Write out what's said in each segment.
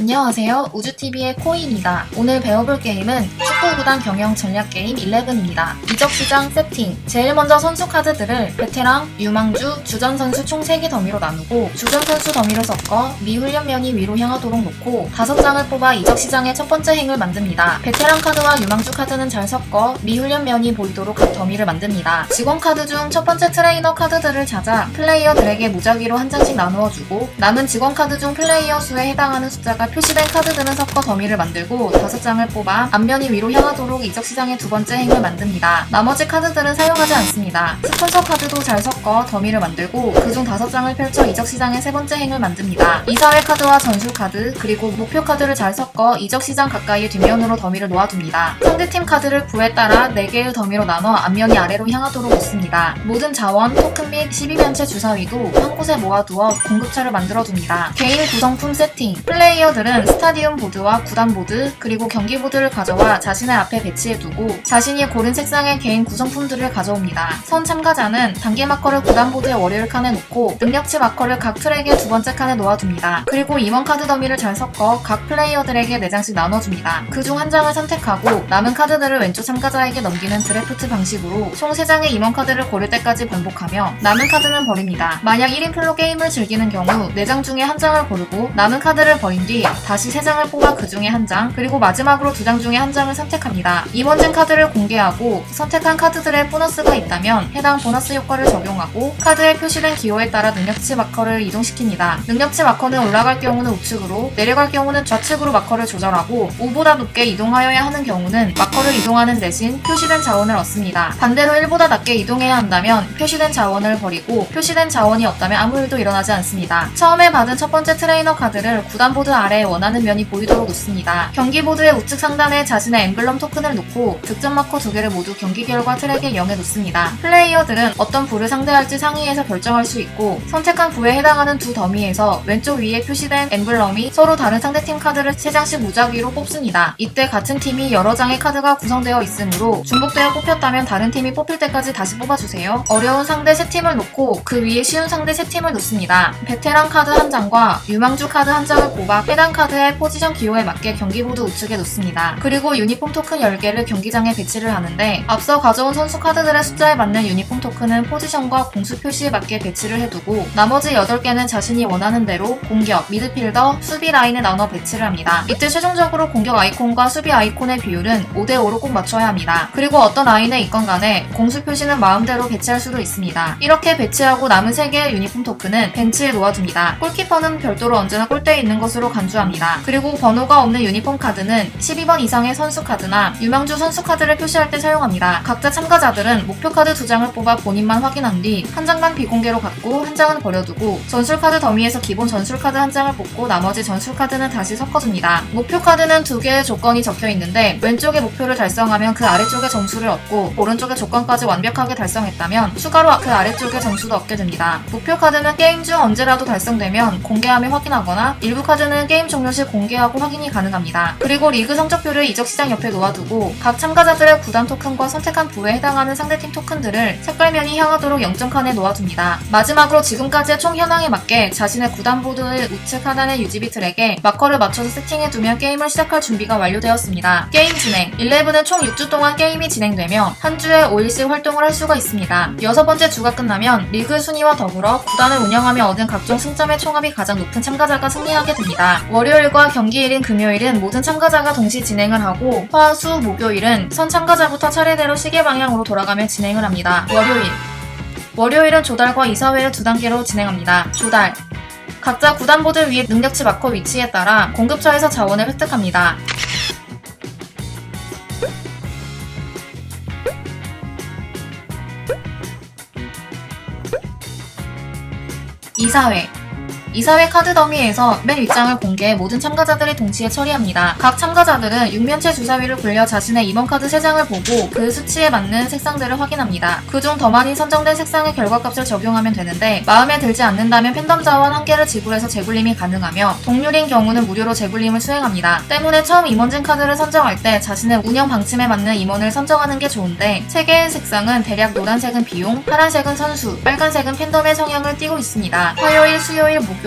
안녕하세요. 우주TV의 코이입니다. 오늘 배워볼 게임은 축구구단 경영 전략 게임 11입니다. 이적시장 세팅. 제일 먼저 선수 카드들을 베테랑, 유망주, 주전 선수 총 3개 더미로 나누고 주전 선수 더미를 섞어 미훈련면이 위로 향하도록 놓고 5장을 뽑아 이적시장의 첫 번째 행을 만듭니다. 베테랑 카드와 유망주 카드는 잘 섞어 미훈련면이 보이도록 각 더미를 만듭니다. 직원 카드 중 첫 번째 트레이너 카드들을 찾아 플레이어들에게 무작위로 한 장씩 나누어주고 남은 직원 카드 중 플레이어 수에 해당하는 숫자가 표시된 카드들은 섞어 더미를 만들고 5장을 뽑아 앞면이 위로 향하도록 이적시장의 두 번째 행을 만듭니다. 나머지 카드들은 사용하지 않습니다. 스폰서 카드도 잘 섞어 더미를 만들고 그중 5장을 펼쳐 이적시장의 세 번째 행을 만듭니다. 이사회 카드와 전술 카드 그리고 목표 카드를 잘 섞어 이적시장 가까이의 뒷면으로 더미를 놓아둡니다. 상대팀 카드를 부에 따라 4개의 더미로 나눠 앞면이 아래로 향하도록 놓습니다. 모든 자원, 토큰 및 12면체 주사위도 한 곳에 모아두어 공급차를 만들어둡니다. 개인 구성품 세팅. 플레이어들은 스타디움 보드와 구단 보드 그리고 경기 보드를 가져와 자신의 앞에 배치해두고 자신이 고른 색상의 개인 구성품들을 가져옵니다. 선 참가자는 단계 마커를 구단 보드의 월요일 칸에 놓고 능력치 마커를 각 트랙의 두 번째 칸에 놓아둡니다. 그리고 임원 카드 더미를 잘 섞어 각 플레이어들에게 4장씩 나눠줍니다. 그중 한 장을 선택하고 남은 카드들을 왼쪽 참가자에게 넘기는 드래프트 방식으로 총 3장의 임원 카드를 고를 때까지 반복하며 남은 카드는 버립니다. 만약 1인플로 게임을 즐기는 경우 4장 중에 한 장을 고르고 남은 카드를 버린 뒤 다시 3장을 뽑아 그 중에 한 장, 그리고 마지막으로 2장 중에 한 장을 선택합니다. 임원진 카드를 공개하고 선택한 카드들의 보너스가 있다면 해당 보너스 효과를 적용하고 카드에 표시된 기호에 따라 능력치 마커를 이동시킵니다. 능력치 마커는 올라갈 경우는 우측으로, 내려갈 경우는 좌측으로 마커를 조절하고 5보다 높게 이동하여야 하는 경우는 마커를 이동하는 대신 표시된 자원을 얻습니다. 반대로 1보다 낮게 이동해야 한다면 표시된 자원을 버리고 표시된 자원이 없다면 아무 일도 일어나지 않습니다. 처음에 받은 첫 번째 트레이너 카드를 구단 보드 아래에 원하는 면이 보이도록 놓습니다. 경기 보드의 우측 상단에 자신의 엠블럼 토큰을 놓고 득점 마커 2개를 모두 경기 결과 트랙에 0에 놓습니다. 플레이어들은 어떤 부를 상대할지 상의해서 결정할 수 있고 선택한 부에 해당하는 두 더미에서 왼쪽 위에 표시된 엠블럼이 서로 다른 상대팀 카드를 3장씩 무작위로 뽑습니다. 이때 같은 팀이 여러 장의 카드가 구성되어 있으므로 중복되어 뽑혔다면 다른 팀이 뽑힐 때까지 다시 뽑아주세요. 어려운 상대 3팀을 놓고 그 위에 쉬운 상대 3팀을 놓습니다. 베테랑 카드 한 장과 유망주 카드 한 장을 뽑아 해당 카드의 포지션 기호에 맞게 경기보드 우측에 놓습니다. 그리고 유니폼 토큰 10개를 경기장에 배치를 하는데 앞서 가져온 선수 카드들의 숫자에 맞는 유니폼 토큰은 포지션과 공수 표시에 맞게 배치를 해두고 나머지 8개는 자신이 원하는 대로 공격, 미드필더, 수비 라인에 나눠 배치를 합니다. 이때 최종적으로 공격 아이콘과 수비 아이콘의 비율은 5대5로 꼭 맞춰야 합니다. 그리고 어떤 라인에 있건 간에 공수 표시는 마음대로 배치할 수도 있습니다. 이렇게 배치하고 남은 3개의 유니폼 토큰은 벤치에 놓아줍니다. 골키퍼는 별도로 언제나 골대에 있는 것으로 간주합니다. 그리고 번호가 없는 유니폼 카드는 12번 이상의 선수 카드나 유망주 선수 카드를 표시할 때 사용합니다. 각자 참가자들은 목표 카드 2장을 뽑아 본인만 확인한 뒤 한 장만 비공개로 갖고 한 장은 버려두고 전술 카드 더미에서 기본 전술 카드 한 장을 뽑고 나머지 전술 카드는 다시 섞어줍니다. 목표 카드는 2개의 조건이 적혀 있는데 왼쪽의 목표를 달성하면 그 아래쪽의 점수를 얻고 오른쪽의 조건까지 완벽하게 달성했다면 추가로 그 아래쪽의 점수도 얻게 됩니다. 목표 카드는 게임 중 언제라도 달성되면 공개하며 확인하거나 일부 카드는 게임 종료 시 공개하고 확인이 가능합니다. 그리고 리그 성적표를 이적시장 옆에 놓아두고 각 참가자들의 구단 토큰과 선택한 부에 해당하는 상대팀 토큰들을 색깔면이 향하도록 0점칸에 놓아둡니다. 마지막으로 지금까지의 총 현황에 맞게 자신의 구단 보드의 우측 하단의 유지비 트랙에 마커를 맞춰서 세팅해두면 게임을 시작할 준비가 완료되었습니다. 게임 진행. 11은 총 6주 동안 게임이 진행되며 한 주에 5일씩 활동을 할 수가 있습니다. 6번째 주가 끝나면 리그 순위와 더불어 구단을 운영하며 얻은 각종 승점의 총합이 가장 높은 참가자가 승리하게 됩니다. 월요일과 경기일인 금요일은 모든 참가자가 동시 진행을 하고 화, 수, 목요일은 선 참가자부터 차례대로 시계 방향으로 돌아가며 진행을 합니다. 월요일은 조달과 이사회를 2단계로 진행합니다. 조달. 각자 구단 보드 위에 능력치 마커 위치에 따라 공급처에서 자원을 획득합니다. 이사회 카드 더미에서 맨 윗장을 공개해 모든 참가자들이 동시에 처리합니다. 각 참가자들은 6면체 주사위를 굴려 자신의 임원 카드 3장을 보고 그 수치에 맞는 색상들을 확인합니다. 그중 더 많이 선정된 색상의 결과값을 적용하면 되는데 마음에 들지 않는다면 팬덤 자원 1개를 지불해서 재굴림이 가능하며 동률인 경우는 무료로 재굴림을 수행합니다. 때문에 처음 임원진 카드를 선정할 때 자신의 운영 방침에 맞는 임원을 선정하는 게 좋은데 3개의 색상은 대략 노란색은 비용, 파란색은 선수, 빨간색은 팬덤의 성향을 띠고 있습니다. 화요일, 수요일, 목요일.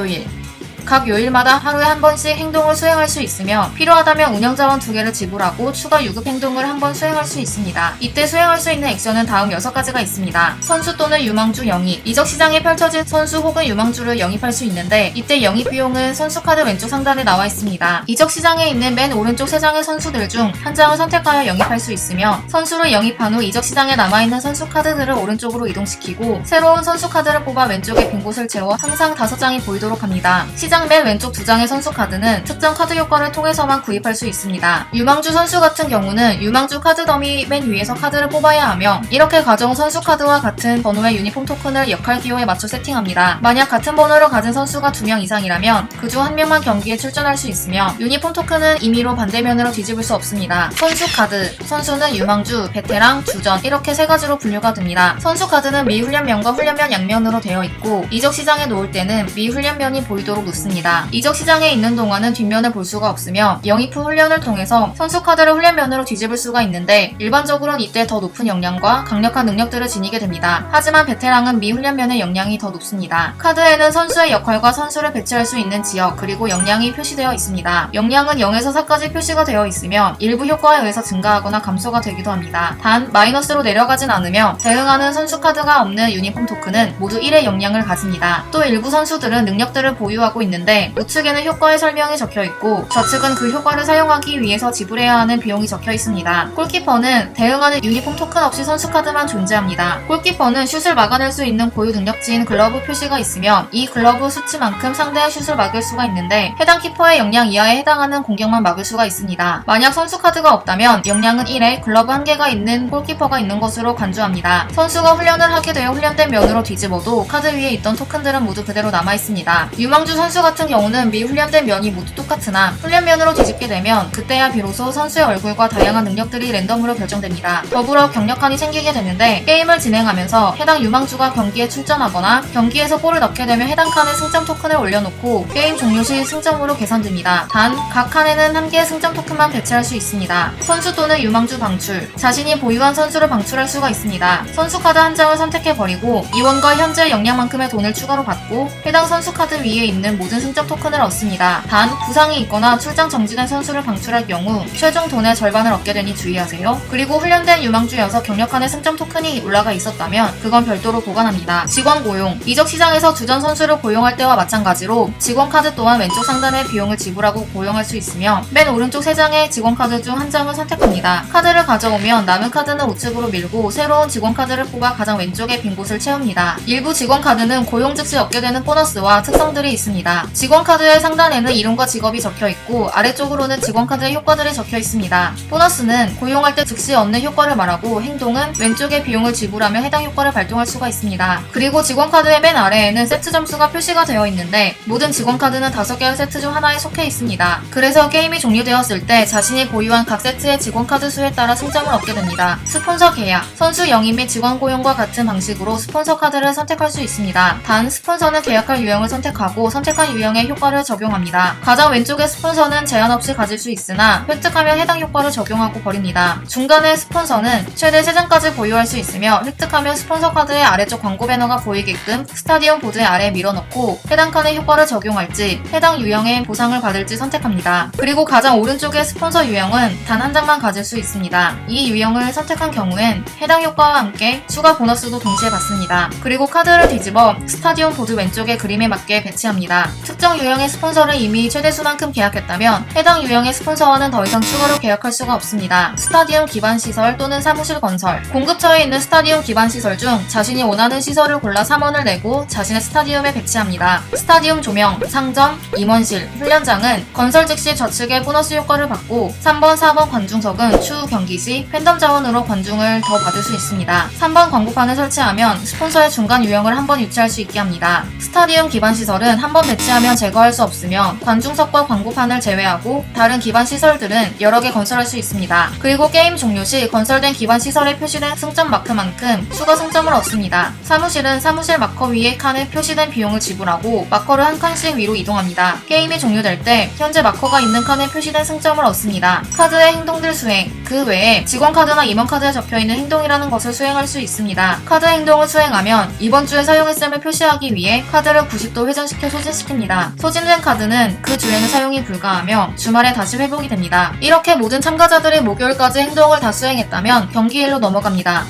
각 요일마다 하루에 한 번씩 행동을 수행할 수 있으며 필요하다면 운영자원 2개를 지불하고 추가 유급 행동을 한 번 수행할 수 있습니다. 이때 수행할 수 있는 액션은 다음 6가지가 있습니다. 선수 또는 유망주 영입. 이적 시장에 펼쳐진 선수 혹은 유망주를 영입할 수 있는데 이때 영입 비용은 선수 카드 왼쪽 상단에 나와 있습니다. 이적 시장에 있는 맨 오른쪽 3장의 선수들 중 한 장을 선택하여 영입할 수 있으며 선수를 영입한 후 이적 시장에 남아있는 선수 카드들을 오른쪽으로 이동시키고 새로운 선수 카드를 뽑아 왼쪽에 빈 곳을 채워 항상 5장이 보이도록 합니다. 시장 맨 왼쪽 2장의 선수 카드는 특정 카드 효과를 통해서만 구입할 수 있습니다. 유망주 선수 같은 경우는 유망주 카드 더미 맨 위에서 카드를 뽑아야 하며 이렇게 가져온 선수 카드와 같은 번호의 유니폼 토큰을 역할 기호에 맞춰 세팅합니다. 만약 같은 번호를 가진 선수가 2명 이상이라면 그 중 1명만 경기에 출전할 수 있으며 유니폼 토큰은 임의로 반대면으로 뒤집을 수 없습니다. 선수 카드, 선수는 유망주, 베테랑, 주전 이렇게 3가지로 분류가 됩니다. 선수 카드는 미훈련면과 훈련면 양면으로 되어 있고 이적 시장에 놓을 때는 미훈련면이 보이도록 놓습니다. 이적 시장에 있는 동안은 뒷면을 볼 수가 없으며 영입 후 훈련을 통해서 선수 카드를 훈련면으로 뒤집을 수가 있는데 일반적으로는 이때 더 높은 역량과 강력한 능력들을 지니게 됩니다. 하지만 베테랑은 미훈련면의 역량이 더 높습니다. 카드에는 선수의 역할과 선수를 배치할 수 있는 지역 그리고 역량이 표시되어 있습니다. 역량은 0에서 4까지 표시가 되어 있으며 일부 효과에 의해서 증가하거나 감소가 되기도 합니다. 단 마이너스로 내려가진 않으며 대응하는 선수 카드가 없는 유니폼 토큰은 모두 1의 역량을 가집니다. 또 일부 선수들은 능력들을 보유하고 있는데 우측에는 효과의 설명이 적혀 있고 좌측은 그 효과를 사용하기 위해서 지불해야 하는 비용이 적혀 있습니다. 골키퍼는 대응하는 유니폼 토큰 없이 선수 카드만 존재합니다. 골키퍼는 슛을 막아낼 수 있는 고유 능력치인 글러브 표시가 있으며 이 글러브 수치만큼 상대의 슛을 막을 수가 있는데 해당 키퍼의 역량 이하에 해당하는 공격만 막을 수가 있습니다. 만약 선수 카드가 없다면 역량은 1에 글러브 1개가 있는 골키퍼가 있는 것으로 간주합니다. 선수가 훈련을 하게 되어 훈련된 면으로 뒤집어도 카드 위에 있던 토큰들은 모두 그대로 남아있습니다. 유망주 선수 같은 경우는 미훈련된 면이 모두 똑같으나 훈련면으로 뒤집게 되면 그때야 비로소 선수의 얼굴과 다양한 능력들이 랜덤으로 결정됩니다. 더불어 경력칸이 생기게 되는데 게임을 진행하면서 해당 유망주가 경기에 출전하거나 경기에서 골을 넣게 되면 해당 칸에 승점 토큰을 올려놓고 게임 종료 시 승점으로 계산됩니다. 단 각 칸에는 1개의 승점 토큰만 배치할 수 있습니다. 선수 또는 유망주 방출. 자신이 보유한 선수를 방출할 수가 있습니다. 선수 카드 한 장을 선택해버리고 이원과 현재 역량만큼의 돈을 추가로 받고 해당 선수 카드 위에 있는 모든 승점 토큰을 얻습니다. 단 부상이 있거나 출장 정지된 선수를 방출할 경우 최종 돈의 절반을 얻게 되니 주의하세요. 그리고 훈련된 유망주여서 경력칸에 승점 토큰이 올라가 있었다면 그건 별도로 보관합니다. 직원 고용. 이적 시장에서 주전 선수를 고용할 때와 마찬가지로 직원 카드 또한 왼쪽 상단에 비용을 지불하고 고용할 수 있으며 맨 오른쪽 3장의 직원 카드 중 한 장을 선택합니다. 카드를 가져오면 남은 카드는 우측으로 밀고 새로운 직원 카드를 뽑아 가장 왼쪽에 빈 곳을 채웁니다. 일부 직원 카드는 고용 즉시 얻게 되는 보너스와 특성들이 있습니다. 직원 카드의 상단에는 이름과 직업이 적혀 있고 아래쪽으로는 직원 카드의 효과들이 적혀 있습니다. 보너스는 고용할 때 즉시 얻는 효과를 말하고 행동은 왼쪽에 비용을 지불하며 해당 효과를 발동할 수가 있습니다. 그리고 직원 카드의 맨 아래에는 세트 점수가 표시가 되어 있는데 모든 직원 카드는 5개의 세트 중 하나에 속해 있습니다. 그래서 게임이 종료되었을 때 자신이 보유한 각 세트의 직원 카드 수에 따라 승점을 얻게 됩니다. 스폰서 계약. 선수 영입 및 직원 고용과 같은 방식으로 스폰서 카드를 선택할 수 있습니다. 단 스폰서는 계약할 유형을 선택하고 선택한 유형의 효과를 적용합니다. 가장 왼쪽의 스폰서는 제한 없이 가질 수 있으나 획득하면 해당 효과를 적용하고 버립니다. 중간의 스폰서는 최대 3장까지 보유할 수 있으며 획득하면 스폰서 카드의 아래쪽 광고 배너가 보이게끔 스타디움 보드의 아래에 밀어넣고 해당 칸의 효과를 적용할지 해당 유형의 보상을 받을지 선택합니다. 그리고 가장 오른쪽의 스폰서 유형은 단 한 장만 가질 수 있습니다. 이 유형을 선택한 경우엔 해당 효과와 함께 추가 보너스도 동시에 받습니다. 그리고 카드를 뒤집어 스타디움 보드 왼쪽의 그림에 맞게 배치합니다. 특정 유형의 스폰서를 이미 최대수만큼 계약했다면 해당 유형의 스폰서와는 더 이상 추가로 계약할 수가 없습니다. 스타디움 기반 시설 또는 사무실 건설. 공급처에 있는 스타디움 기반 시설 중 자신이 원하는 시설을 골라 3원을 내고 자신의 스타디움에 배치합니다. 스타디움 조명, 상점, 임원실, 훈련장은 건설 즉시 좌측의 보너스 효과를 받고 3번, 4번 관중석은 추후 경기 시 팬덤 자원으로 관중을 더 받을 수 있습니다. 3번 광고판을 설치하면 스폰서의 중간 유형을 한 번 유치할 수 있게 합니다. 스타디움 기반 시설은 한 번 배치하면 제거할 수 없으며 관중석과 광고판을 제외하고 다른 기반 시설들은 여러 개 건설할 수 있습니다. 그리고 게임 종료 시 건설된 기반 시설에 표시된 승점 마크만큼 추가 승점을 얻습니다. 사무실은 사무실 마커 위에 칸에 표시된 비용을 지불하고 마커를 한 칸씩 위로 이동합니다. 게임이 종료될 때 현재 마커가 있는 칸에 표시된 승점을 얻습니다. 카드의 행동들 수행. 그 외에 직원 카드나 임원 카드에 적혀있는 행동이라는 것을 수행할 수 있습니다. 카드 행동을 수행하면 이번 주에 사용했음을 표시하기 위해 카드를 90도 회전시켜 소진시키는 시킵니다. 소진된 카드는 그 주에는 사용이 불가하며 주말에 다시 회복이 됩니다. 이렇게 모든 참가자들이 목요일까지 행동을 다 수행했다면 경기일로 넘어갑니다.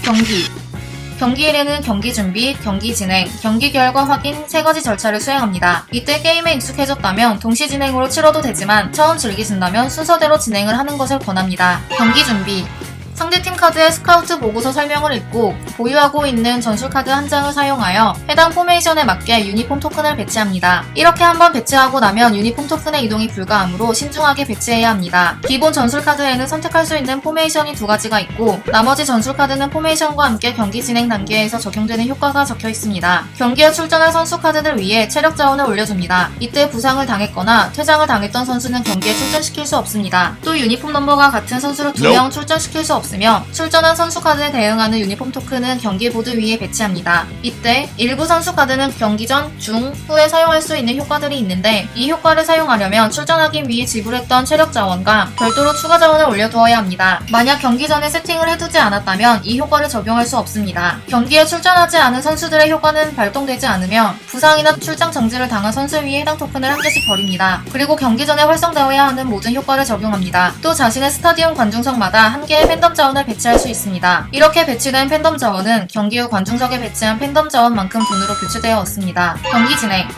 경기일에는 경기 준비, 경기 진행, 경기 결과 확인 3가지 절차를 수행합니다. 이때 게임에 익숙해졌다면 동시 진행으로 치러도 되지만 처음 즐기신다면 순서대로 진행을 하는 것을 권합니다. 경기 준비 상대팀 카드의 스카우트 보고서 설명을 읽고 보유하고 있는 전술 카드 한 장을 사용하여 해당 포메이션에 맞게 유니폼 토큰을 배치합니다. 이렇게 한번 배치하고 나면 유니폼 토큰의 이동이 불가하므로 신중하게 배치해야 합니다. 기본 전술 카드에는 선택할 수 있는 포메이션이 2가지가 있고 나머지 전술 카드는 포메이션과 함께 경기 진행 단계에서 적용되는 효과가 적혀 있습니다. 경기에 출전할 선수 카드들 위에 체력 자원을 올려줍니다. 이때 부상을 당했거나 퇴장을 당했던 선수는 경기에 출전시킬 수 없습니다. 또 유니폼 넘버가 같은 선수를 2명 출전시킬 수 없으며 출전한 선수 카드에 대응하는 유니폼 토큰은 경기 보드 위에 배치합니다. 이때 일부 선수 카드는 경기 전, 중, 후에 사용할 수 있는 효과들이 있는데 이 효과를 사용하려면 출전하기 위해 지불했던 체력 자원과 별도로 추가 자원을 올려두어야 합니다. 만약 경기 전에 세팅을 해두지 않았다면 이 효과를 적용할 수 없습니다. 경기에 출전하지 않은 선수들의 효과는 발동되지 않으며 부상이나 출장 정지를 당한 선수 위에 해당 토큰을 한 개씩 버립니다. 그리고 경기 전에 활성되어야 하는 모든 효과를 적용합니다. 또 자신의 스타디움 관중석마다 한 개의 팬덤 자원을 배치할 수 있습니다. 이렇게 배치된 팬덤 자원은 경기 후 관중석에 배치한 팬덤 자원만큼 돈으로 교체되어 있습니다. 경기 진행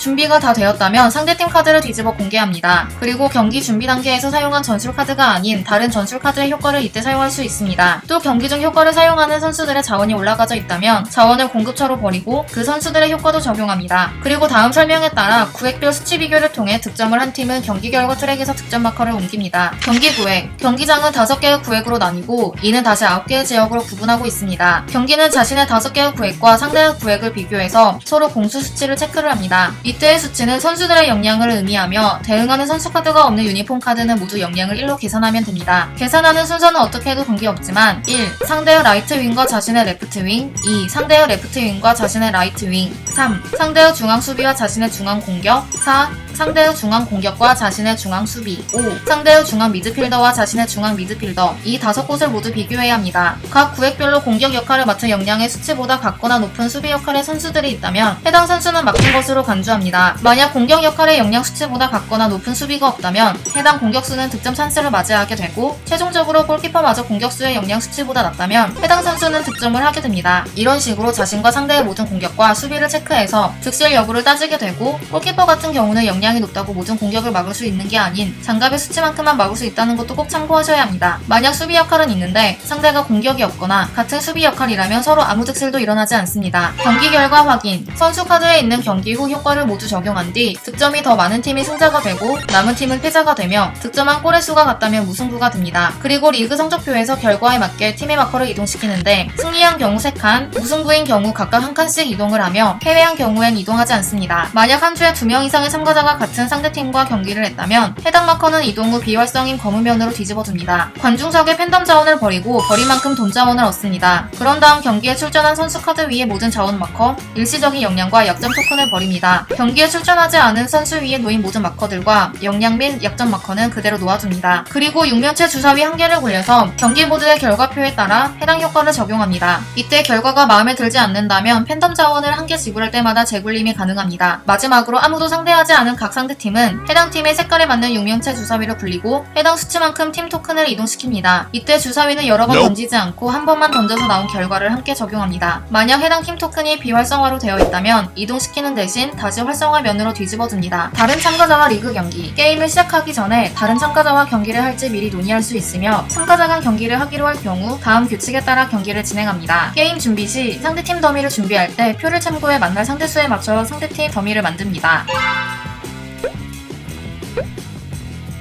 준비가 다 되었다면 상대팀 카드를 뒤집어 공개합니다. 그리고 경기 준비 단계에서 사용한 전술 카드가 아닌 다른 전술 카드의 효과를 이때 사용할 수 있습니다. 또 경기 중 효과를 사용하는 선수들의 자원이 올라가져 있다면 자원을 공급처로 버리고 그 선수들의 효과도 적용합니다. 그리고 다음 설명에 따라 구획별 수치 비교를 통해 득점을 한 팀은 경기 결과 트랙에서 득점 마커를 옮깁니다. 경기 구획 경기장은 5개의 구획으로 나뉘고 이는 다시 9개의 지역으로 구분하고 있습니다. 경기는 자신의 5개의 구획과 상대의 구획을 비교해서 서로 공수 수치를 체크를 합니다. 이때의 수치는 선수들의 역량을 의미하며 대응하는 선수 카드가 없는 유니폼 카드는 모두 역량을 1로 계산하면 됩니다. 계산하는 순서는 어떻게 해도 관계없지만 1. 상대의 라이트 윙과 자신의 레프트 윙 2. 상대의 레프트 윙과 자신의 라이트 윙 3. 상대의 중앙 수비와 자신의 중앙 공격 4. 상대의 중앙 공격과 자신의 중앙 수비 5. 상대의 중앙 미드필더와 자신의 중앙 미드필더 이 5곳을 모두 비교해야 합니다. 각 구획별로 공격 역할을 맡은 역량의 수치보다 같거나 높은 수비 역할의 선수들이 있다면 해당 선수는 맡은 것으로 간주합니다. 만약 공격 역할의 역량 수치보다 같거나 높은 수비가 없다면 해당 공격수는 득점 찬스를 맞이하게 되고 최종적으로 골키퍼마저 공격수의 역량 수치보다 낮다면 해당 선수는 득점을 하게 됩니다. 이런 식으로 자신과 상대의 모든 공격과 수비를 체크해서 득실 여부를 따지게 되고 골키퍼 같은 경우는 역량이 높다고 모든 공격을 막을 수 있는 게 아닌 장갑의 수치만큼만 막을 수 있다는 것도 꼭 참고하셔야 합니다. 만약 수비 역할은 있는데 상대가 공격이 없거나 같은 수비 역할이라면 서로 아무 득실도 일어나지 않습니다. 경기 결과 확인 선수 카드에 있는 경기 후 효과를 모두 적용한 뒤 득점이 더 많은 팀이 승자가 되고 남은 팀은 패자가 되며 득점한 골의 수가 같다면 무승부가 됩니다. 그리고 리그 성적표에서 결과에 맞게 팀의 마커를 이동시키는데 승리한 경우 3칸, 무승부인 경우 각각 1칸씩 이동을 하며 패배한 경우엔 이동하지 않습니다. 만약 한 주에 2명 이상의 참가자가 같은 상대팀과 경기를 했다면 해당 마커는 이동 후 비활성인 검은면으로 뒤집어줍니다. 관중석에 팬덤 자원을 버리고 버린 만큼 돈 자원을 얻습니다. 그런 다음 경기에 출전한 선수 카드 위에 모든 자원 마커, 일시적인 역량과 약점 토큰을 버립니다. 경기에 출전하지 않은 선수 위에 놓인 모든 마커들과 역량 및 약점 마커는 그대로 놓아줍니다. 그리고 육면체 주사위 1개를 굴려서 경기 보드의 결과표에 따라 해당 효과를 적용합니다. 이때 결과가 마음에 들지 않는다면 팬덤 자원을 1개 지불할 때마다 재굴림이 가능합니다. 마지막으로 아무도 상대하지 않은 각 상대팀은 해당 팀의 색깔에 맞는 육면체 주사위를 굴리고 해당 수치만큼 팀 토큰을 이동시킵니다. 이때 주사위는 여러 번 던지지 않고 한 번만 던져서 나온 결과를 함께 적용합니다. 만약 해당 팀 토큰이 비활성화로 되어 있다면 이동시키는 대신 다시 활성화 면으로 뒤집어줍니다. 다른 참가자와 리그 경기 게임을 시작하기 전에 다른 참가자와 경기를 할지 미리 논의할 수 있으며 참가자 간 경기를 하기로 할 경우 다음 규칙에 따라 경기를 진행합니다. 게임 준비 시 상대팀 더미를 준비할 때 표를 참고해 만날 상대수에 맞춰 상대팀 더미를 만듭니다.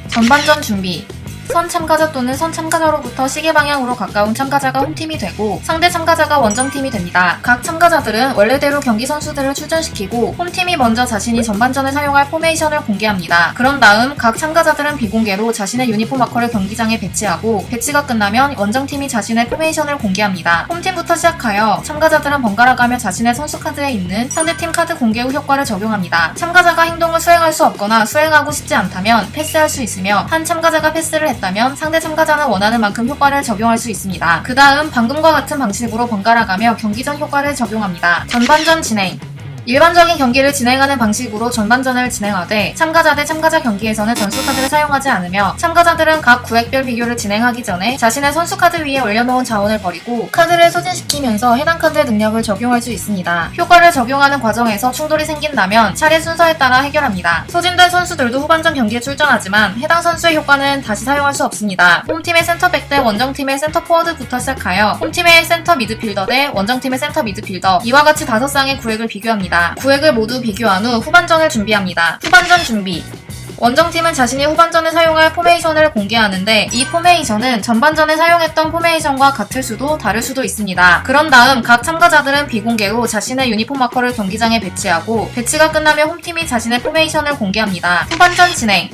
전반전 준비 선 참가자 또는 선 참가자로부터 시계 방향으로 가까운 참가자가 홈팀이 되고 상대 참가자가 원정팀이 됩니다. 각 참가자들은 원래대로 경기 선수들을 출전시키고 홈팀이 먼저 자신이 전반전에 사용할 포메이션을 공개합니다. 그런 다음 각 참가자들은 비공개로 자신의 유니폼 마커를 경기장에 배치하고 배치가 끝나면 원정팀이 자신의 포메이션을 공개합니다. 홈팀부터 시작하여 참가자들은 번갈아가며 자신의 선수 카드에 있는 상대팀 카드 공개 후 효과를 적용합니다. 참가자가 행동을 수행할 수 없거나 수행하고 싶지 않다면 패스할 수 있으며 한 참가자가 패스를 했다면 상대 참가자는 원하는 만큼 효과를 적용할 수 있습니다. 그 다음 방금과 같은 방식으로 번갈아가며 경기 전 효과를 적용합니다. 전반전 진행 일반적인 경기를 진행하는 방식으로 전반전을 진행하되 참가자 대 참가자 경기에서는 전술 카드를 사용하지 않으며 참가자들은 각 구획별 비교를 진행하기 전에 자신의 선수 카드 위에 올려놓은 자원을 버리고 카드를 소진시키면서 해당 카드의 능력을 적용할 수 있습니다. 효과를 적용하는 과정에서 충돌이 생긴다면 차례 순서에 따라 해결합니다. 소진된 선수들도 후반전 경기에 출전하지만 해당 선수의 효과는 다시 사용할 수 없습니다. 홈팀의 센터백 대 원정팀의 센터 포워드부터 시작하여 홈팀의 센터 미드필더 대 원정팀의 센터 미드필더, 이와 같이 5쌍의 구획을 비교합니다. 구획을 모두 비교한 후 후반전을 준비합니다. 후반전 준비. 원정팀은 자신이 후반전에 사용할 포메이션을 공개하는데 이 포메이션은 전반전에 사용했던 포메이션과 같을 수도 다를 수도 있습니다. 그런 다음 각 참가자들은 비공개로 자신의 유니폼 마커를 경기장에 배치하고 배치가 끝나면 홈팀이 자신의 포메이션을 공개합니다. 후반전 진행.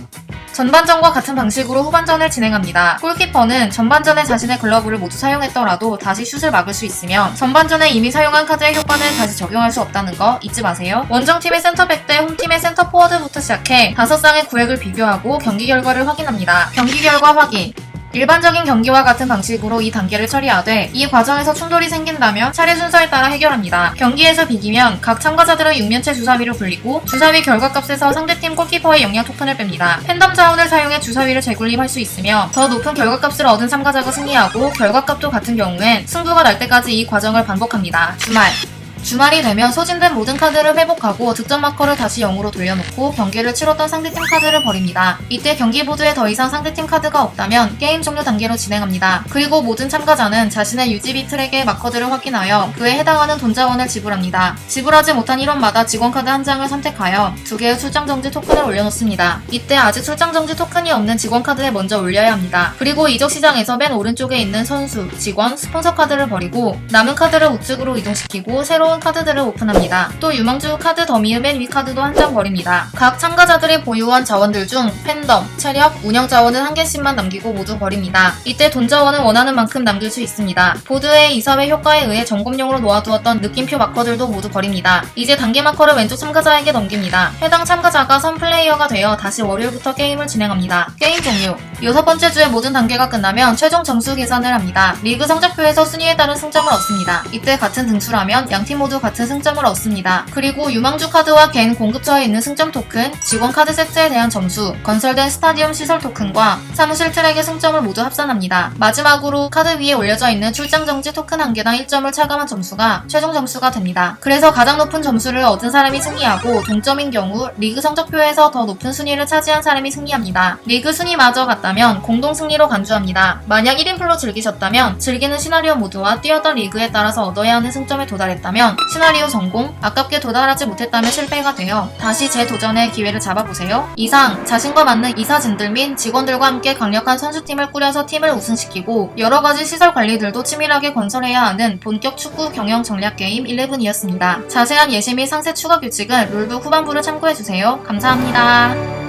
전반전과 같은 방식으로 후반전을 진행합니다. 골키퍼는 전반전에 자신의 글러브를 모두 사용했더라도 다시 슛을 막을 수 있으며 전반전에 이미 사용한 카드의 효과는 다시 적용할 수 없다는 거 잊지 마세요. 원정팀의 센터백 대 홈팀의 센터 포워드부터 시작해 5쌍의 구획을 비교하고 경기 결과를 확인합니다. 경기 결과 확인. 일반적인 경기와 같은 방식으로 이 단계를 처리하되 이 과정에서 충돌이 생긴다면 차례 순서에 따라 해결합니다. 경기에서 비기면 각 참가자들은 6면체 주사위를 굴리고 주사위 결과값에서 상대팀 골키퍼의 영향 토큰을 뺍니다. 팬덤 자원을 사용해 주사위를 재굴림할 수 있으며 더 높은 결과값을 얻은 참가자가 승리하고 결과값도 같은 경우엔 승부가 날 때까지 이 과정을 반복합니다. 주말이 되면 소진된 모든 카드를 회복하고 득점 마커를 다시 0으로 돌려놓고 경기를 치렀던 상대팀 카드를 버립니다. 이때 경기 보드에 더 이상 상대팀 카드가 없다면 게임 종료 단계로 진행합니다. 그리고 모든 참가자는 자신의 UGB 트랙의 마커들을 확인하여 그에 해당하는 돈 자원을 지불합니다. 지불하지 못한 1원마다 직원 카드 한 장을 선택하여 2개의 출장 정지 토큰을 올려놓습니다. 이때 아직 출장 정지 토큰이 없는 직원 카드에 먼저 올려야 합니다. 그리고 이적 시장에서 맨 오른쪽에 있는 선수, 직원, 스폰서 카드를 버리고 남은 카드를 우측으로 이동시키고 새로운 카드들을 오픈합니다. 또 유망주 카드 더미의 맨 위 카드도 한 장 버립니다. 각 참가자들이 보유한 자원들 중 팬덤, 체력, 운영 자원은 한 개씩만 남기고 모두 버립니다. 이때 돈 자원은 원하는 만큼 남길 수 있습니다. 보드의 이사회 효과에 의해 점검용으로 놓아두었던 느낌표 마커들도 모두 버립니다. 이제 단계 마커를 왼쪽 참가자에게 넘깁니다. 해당 참가자가 선 플레이어가 되어 다시 월요일부터 게임을 진행합니다. 게임 종료. 6번째 주의 모든 단계가 끝나면 최종 점수 계산을 합니다. 리그 성적표에서 순위에 따른 승점을 얻습니다. 이때 같은 등수라면 양팀 모두 같은 승점을 얻습니다. 그리고 유망주 카드와 갠 공급처에 있는 승점 토큰, 직원 카드 세트에 대한 점수, 건설된 스타디움 시설 토큰과 사무실 트랙의 승점을 모두 합산합니다. 마지막으로 카드 위에 올려져 있는 출장 정지 토큰 한 개당 1점을 차감한 점수가 최종 점수가 됩니다. 그래서 가장 높은 점수를 얻은 사람이 승리하고 동점인 경우 리그 성적표에서 더 높은 순위를 차지한 사람이 승리합니다. 리그 순위마저 같다면 공동 승리로 간주합니다. 만약 1인플로 즐기셨다면 즐기는 시나리오 모드와 뛰었던 리그에 따라서 얻어야 하는 승점에 도달했다면 시나리오 성공, 아깝게 도달하지 못했다면 실패가 되어 다시 재도전의 기회를 잡아보세요. 이상 자신과 맞는 이사진들 및 직원들과 함께 강력한 선수팀을 꾸려서 팀을 우승시키고 여러가지 시설 관리들도 치밀하게 건설해야 하는 본격 축구 경영 전략 게임 11이었습니다. 자세한 예시 및 상세 추가 규칙은 룰북 후반부를 참고해주세요. 감사합니다.